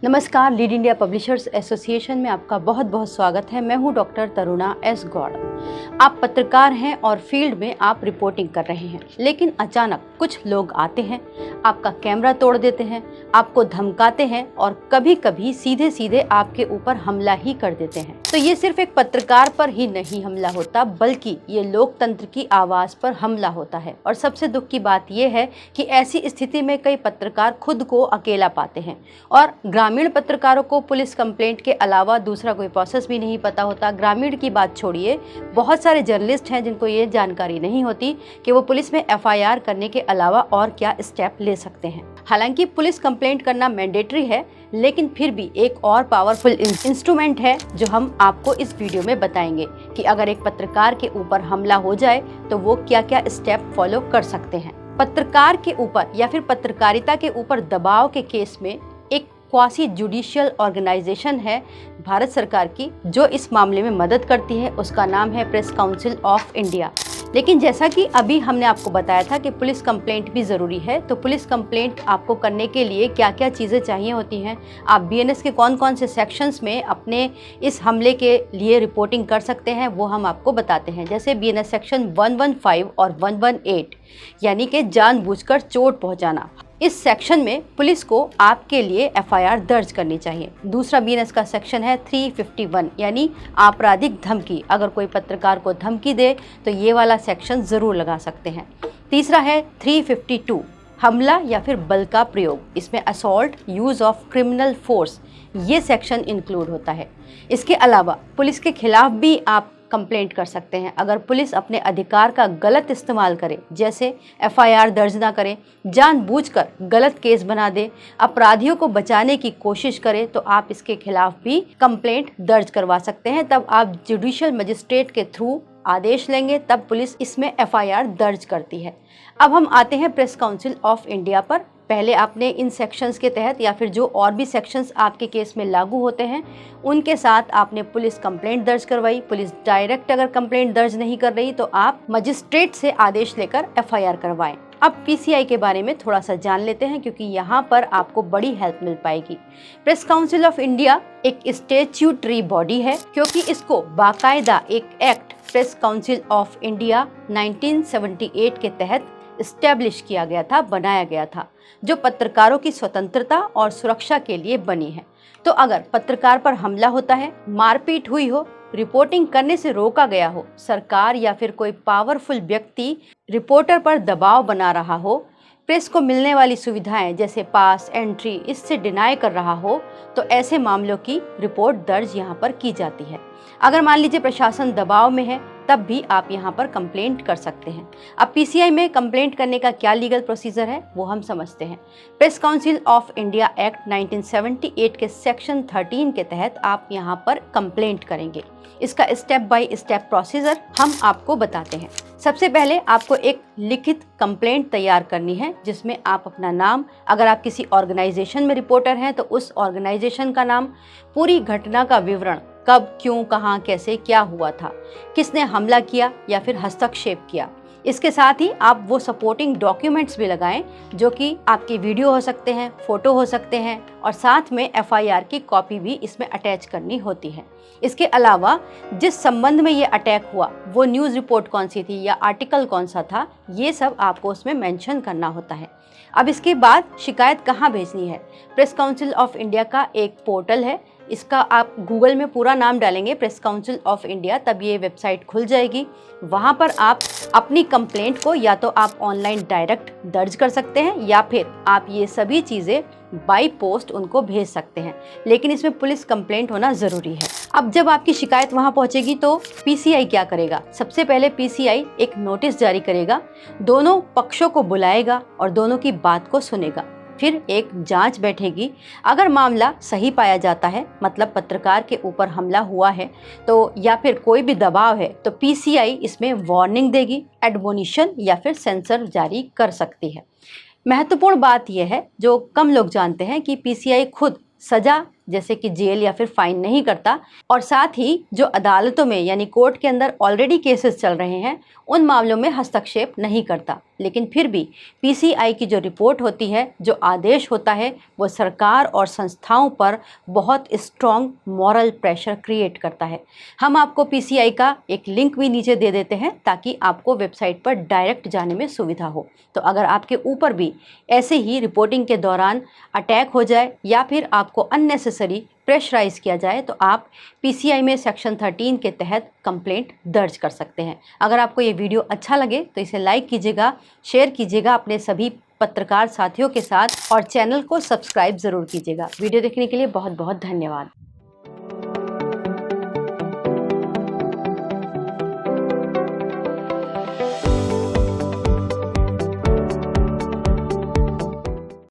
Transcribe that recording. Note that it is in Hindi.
नमस्कार, लीड इंडिया पब्लिशर्स एसोसिएशन में आपका बहुत बहुत स्वागत है। मैं हूं डॉक्टर तरुणा एस गौड़। आप पत्रकार हैं और फील्ड में आप रिपोर्टिंग कर रहे हैं, लेकिन अचानक कुछ लोग आते हैं, आपका कैमरा तोड़ देते हैं, आपको धमकाते हैं और कभी कभी सीधे सीधे आपके ऊपर हमला ही कर देते हैं। तो ये सिर्फ एक पत्रकार पर ही नहीं हमला होता, बल्कि ये लोकतंत्र की आवाज़ पर हमला होता है। और सबसे दुख की बात यह है कि ऐसी स्थिति में कई पत्रकार खुद को अकेला पाते हैं और ग्रामीण पत्रकारों को पुलिस कंप्लेंट के अलावा दूसरा कोई प्रोसेस भी नहीं पता होता। ग्रामीण की बात छोड़िए, बहुत सारे जर्नलिस्ट हैं जिनको ये जानकारी नहीं होती कि वो पुलिस में एफआईआर करने के अलावा और क्या स्टेप ले सकते हैं। हालांकि पुलिस कंप्लेंट करना मैंडेटरी है, लेकिन फिर भी एक और पावरफुल इंस्ट्रूमेंट है जो हम आपको इस वीडियो में बताएंगे कि अगर एक पत्रकार के ऊपर हमला हो जाए तो वो क्या क्या स्टेप फॉलो कर सकते हैं। पत्रकार के ऊपर या फिर पत्रकारिता के ऊपर दबाव के केस में एक क्वासी जुडिशियल ऑर्गेनाइजेशन है भारत सरकार की जो इस मामले में मदद करती है। उसका नाम है प्रेस काउंसिल ऑफ इंडिया। लेकिन जैसा कि अभी हमने आपको बताया था कि पुलिस कंप्लेंट भी ज़रूरी है, तो पुलिस कंप्लेंट आपको करने के लिए क्या क्या चीज़ें चाहिए होती हैं, आप बीएनएस के कौन कौन से सेक्शंस में अपने इस हमले के लिए रिपोर्टिंग कर सकते हैं, वो हम आपको बताते हैं। जैसे बीएनएस सेक्शन 115 और 118 यानी कि जानबूझकर चोट पहुँचाना। इस सेक्शन में पुलिस को आपके लिए एफआईआर दर्ज करनी चाहिए। दूसरा बीएनएस का सेक्शन है 351 यानी आपराधिक धमकी। अगर कोई पत्रकार को धमकी दे तो ये वाला सेक्शन ज़रूर लगा सकते हैं। तीसरा है 352 हमला या फिर बल का प्रयोग। इसमें assault, use of criminal force, ये सेक्शन इंक्लूड होता है। इसके अलावा पुलिस के खिलाफ भी आप कंप्लेंट कर सकते हैं। अगर पुलिस अपने अधिकार का गलत इस्तेमाल करे, जैसे एफआईआर दर्ज ना करे, जानबूझकर गलत केस बना दे, अपराधियों को बचाने की कोशिश करे, तो आप इसके खिलाफ भी कंप्लेंट दर्ज करवा सकते हैं। तब आप जुडिशियल मजिस्ट्रेट के थ्रू आदेश लेंगे, तब पुलिस इसमें एफआईआर दर्ज करती है। अब हम आते हैं प्रेस काउंसिल ऑफ इंडिया पर। पहले आपने इन सेक्शंस के तहत या फिर जो और भी सेक्शंस आपके केस में लागू होते हैं उनके साथ आपने पुलिस कंप्लेंट दर्ज करवाई। पुलिस डायरेक्ट अगर कंप्लेंट दर्ज नहीं कर रही तो आप मजिस्ट्रेट से आदेश लेकर एफआईआर करवाएं। अब पीसीआई के बारे में थोड़ा सा जान लेते हैं, क्योंकि यहाँ पर आपको बड़ी हेल्प मिल पाएगी। प्रेस काउंसिल ऑफ इंडिया एक स्टैट्यूटरी बॉडी है, क्योंकि इसको बाकायदा एक act press council of India 1978 के तहत इस्टेब्लिश किया गया था, बनाया गया था, जो पत्रकारों की स्वतंत्रता और सुरक्षा के लिए बनी है। तो अगर पत्रकार पर हमला होता है, मारपीट हुई हो, रिपोर्टिंग करने से रोका गया हो, सरकार या फिर कोई पावरफुल व्यक्ति रिपोर्टर पर दबाव बना रहा हो, प्रेस को मिलने वाली सुविधाएं जैसे पास, एंट्री इससे डिनाई कर रहा हो, तो ऐसे मामलों की रिपोर्ट दर्ज यहाँ पर की जाती है। अगर मान लीजिए प्रशासन दबाव में है, तब भी आप यहाँ पर कंप्लेंट कर सकते हैं। अब पीसीआई में कंप्लेंट करने का क्या लीगल प्रोसीजर है वो हम समझते हैं। Press council of India act 1978 के सेक्शन 13 के तहत आप यहाँ पर कंप्लेंट करेंगे। इसका स्टेप बाय स्टेप प्रोसीजर हम आपको बताते हैं। सबसे पहले आपको एक लिखित कंप्लेंट तैयार करनी है, जिसमें आप अपना नाम, अगर आप किसी ऑर्गेनाइजेशन में रिपोर्टर हैं तो उस ऑर्गेनाइजेशन का नाम, पूरी घटना का विवरण, कब, क्यों, कहाँ, कैसे, क्या हुआ था, किसने हमला किया या फिर हस्तक्षेप किया। इसके साथ ही आप वो सपोर्टिंग डॉक्यूमेंट्स भी लगाएं, जो कि आपके वीडियो हो सकते हैं, फोटो हो सकते हैं, और साथ में एफआईआर की कॉपी भी इसमें अटैच करनी होती है। इसके अलावा जिस संबंध में ये अटैक हुआ वो न्यूज़ रिपोर्ट कौन सी थी या आर्टिकल कौन सा था, ये सब आपको उसमें मेंशन करना होता है। अब इसके बाद शिकायत कहाँ भेजनी है। प्रेस काउंसिल ऑफ इंडिया का एक पोर्टल है, इसका आप गूगल में पूरा नाम डालेंगे प्रेस काउंसिल ऑफ इंडिया, तब ये वेबसाइट खुल जाएगी। वहाँ पर आप अपनी कंप्लेंट को या तो आप ऑनलाइन डायरेक्ट दर्ज कर सकते हैं या फिर आप ये सभी चीज़ें बाय पोस्ट उनको भेज सकते हैं, लेकिन इसमें पुलिस कंप्लेंट होना ज़रूरी है। अब जब आपकी शिकायत वहाँ पहुँचेगी तो पीसीआई क्या करेगा। सबसे पहले पीसीआई एक नोटिस जारी करेगा, दोनों पक्षों को बुलाएगा और दोनों की बात को सुनेगा। फिर एक जांच बैठेगी। अगर मामला सही पाया जाता है, मतलब पत्रकार के ऊपर हमला हुआ है तो या फिर कोई भी दबाव है, तो पीसीआई इसमें वार्निंग देगी, एडमोनिशन या फिर सेंसर जारी कर सकती है। महत्वपूर्ण बात यह है, जो कम लोग जानते हैं, कि पीसीआई खुद सज़ा जैसे कि जेल या फिर फाइन नहीं करता, और साथ ही जो अदालतों में यानी कोर्ट के अंदर ऑलरेडी केसेस चल रहे हैं उन मामलों में हस्तक्षेप नहीं करता। लेकिन फिर भी पीसीआई की जो रिपोर्ट होती है, जो आदेश होता है, वो सरकार और संस्थाओं पर बहुत स्ट्रॉन्ग मॉरल प्रेशर क्रिएट करता है। हम आपको पीसीआई का एक लिंक भी नीचे दे देते हैं ताकि आपको वेबसाइट पर डायरेक्ट जाने में सुविधा हो। तो अगर आपके ऊपर भी ऐसे ही रिपोर्टिंग के दौरान अटैक हो जाए या फिर आपको अननेसेसरी प्रेशराइज किया जाए तो आप पीसीआई में सेक्शन 13 के तहत कंप्लेंट दर्ज कर सकते हैं। अगर आपको ये वीडियो अच्छा लगे तो इसे लाइक कीजिएगा, शेयर कीजिएगा अपने सभी पत्रकार साथियों के साथ और चैनल को सब्सक्राइब ज़रूर कीजिएगा। वीडियो देखने के लिए बहुत बहुत धन्यवाद।